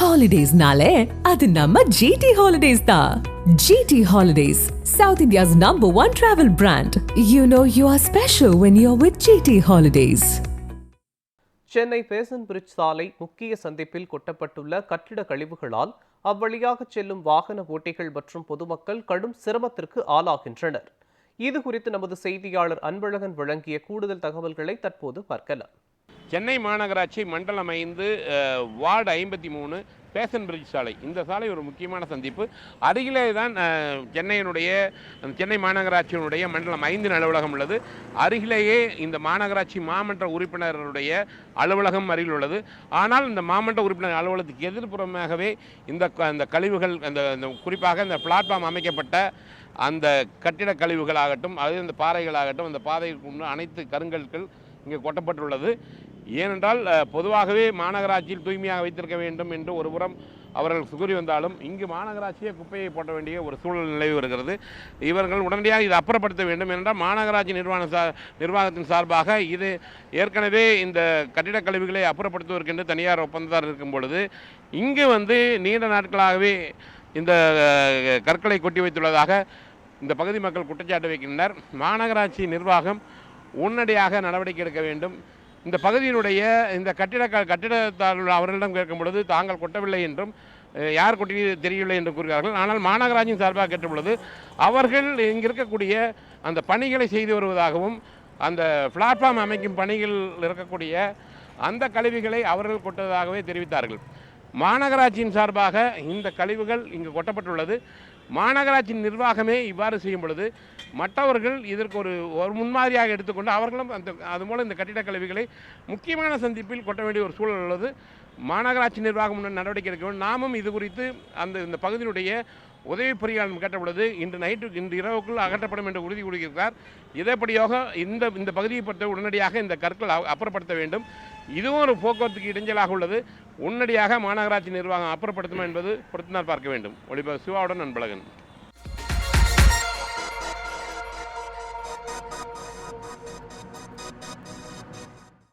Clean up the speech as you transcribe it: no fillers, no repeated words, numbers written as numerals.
Holidays-nale, adu namma GT Holidays da. GT Holidays, South India's #1 travel brand. You know you are special when you're with GT Holidays. Chennai Basin Bridge சாலை முக்கிய சந்திப்பில் கொட்டப்பட்டுள்ள கட்டிட கழிவுகளால் அவ்வழியாக செல்லும் வாகன ஓட்டிகள் மற்றும் பொதுமக்கள் கடும் சிரமத்திற்கு ஆளாகின்றனர். இது குறித்து நமது செய்தியாளர் அன்பழகன் வழங்கிய கூடுதல் தகவல்களை தற்போது பார்க்கலாம். சென்னை மாநகராட்சி மண்டலம் 5 வார்டு 53 பேசன் பிரிட்ஜ் சாலை. இந்த சாலை ஒரு முக்கியமான சந்திப்பு. அருகிலே தான் சென்னை மாநகராட்சியினுடைய மண்டலம் 5 அலுவலகம் உள்ளது. அருகிலேயே இந்த மாநகராட்சி மாமன்ற உறுப்பினருடைய அலுவலகம் அருகில் உள்ளது. ஆனால் இந்த மாமன்ற உறுப்பினர் அலுவலகத்துக்கு எதிர்ப்புறமாகவே இந்த கழிவுகள் குறிப்பாக இந்த பிளாட்ஃபார்ம் அமைக்கப்பட்ட அந்த கட்டிட கழிவுகளாகட்டும், அது இந்த பாறைகளாகட்டும், அந்த பாதைக்கு அனைத்து கருங்கற்கள் இங்கே கொட்டப்பட்டுள்ளது. ஏனென்றால் பொதுவாகவே மாநகராட்சியில் தூய்மையாக வைத்திருக்க வேண்டும் என்று ஒருபுறம் அவர்கள் கூறி வந்தாலும் இங்கு மாநகராட்சியே குப்பையை போட்ட வேண்டிய ஒரு சூழல் நிலவி வருகிறது. இவர்கள் உடனடியாக இதை அப்புறப்படுத்த வேண்டும். ஏனென்றால் மாநகராட்சி நிர்வாகத்தின் சார்பாக இது ஏற்கனவே இந்த கட்டிடக் கழிவுகளை அப்புறப்படுத்துவதற்கென்று தனியார் ஒப்பந்ததாரர் இருக்கும் பொழுது இங்கு நீண்ட நாட்களாகவே இந்த கற்களை கொட்டி வைத்துள்ளதாக இந்த பகுதி மக்கள் குற்றச்சாட்டு வைக்கின்றனர். மாநகராட்சி நிர்வாகம் உடனடியாக நடவடிக்கை எடுக்க வேண்டும். இந்த பகுதியினுடைய இந்த கட்டிடத்தாளர்கள் அவர்களிடம் கேட்கும் பொழுது தாங்கள் கொட்டவில்லை என்றும் யார் கொட்டி தெரியவில்லை என்று கூறுகிறார்கள். ஆனால் மாநகராட்சியின் சார்பாக கேட்ட பொழுது அவர்கள் இங்கே இருக்கக்கூடிய அந்த பணிகளை செய்து வருவதாகவும், அந்த பிளாட்ஃபார்ம் அமைக்கும் பணிகள் இருக்கக்கூடிய அந்த கழிவுகளை அவர்கள் கொட்டதாகவே தெரிவித்தார்கள். மாநகராட்சியின் சார்பாக இந்த கழிவுகள் இங்கு கொட்டப்பட்டுள்ளது. மாநகராட்சி நிர்வாகமே இவ்வாறு செய்யும் பொழுது மற்றவர்கள் இதற்கு ஒரு முன்மாதிரியாக எடுத்துக்கொண்டு அவர்களும் அதுபோல் இந்த கட்டிடக் கழிவுகளை முக்கியமான சந்திப்பில் கொட்ட வேண்டிய ஒரு சூழல் உள்ளது. மாநகராட்சி நிர்வாகம் நடவடிக்கை எடுக்க வேண்டும். நாமும் இது குறித்து இந்த பகுதியினுடைய உதவி பொறியாளர் கேட்ட பொழுது இன்று இரவுக்குள் அகற்றப்படும் என்று உறுதி கூறுகிறார். இதேபடியாக இந்த பகுதியை பொறுத்த உடனடியாக இந்த கற்கள் அப்புறப்படுத்த வேண்டும். இதுவும் ஒரு போக்குவரத்துக்கு இடைஞ்சலாக உள்ளது. உடனடியாக மாநகராட்சி நிர்வாகம் அப்புறப்படுத்துமா என்பது பொறுத்துதான் பார்க்க வேண்டும். ஒளிபரப்பு சிவாவுடன் அன்பழகன்.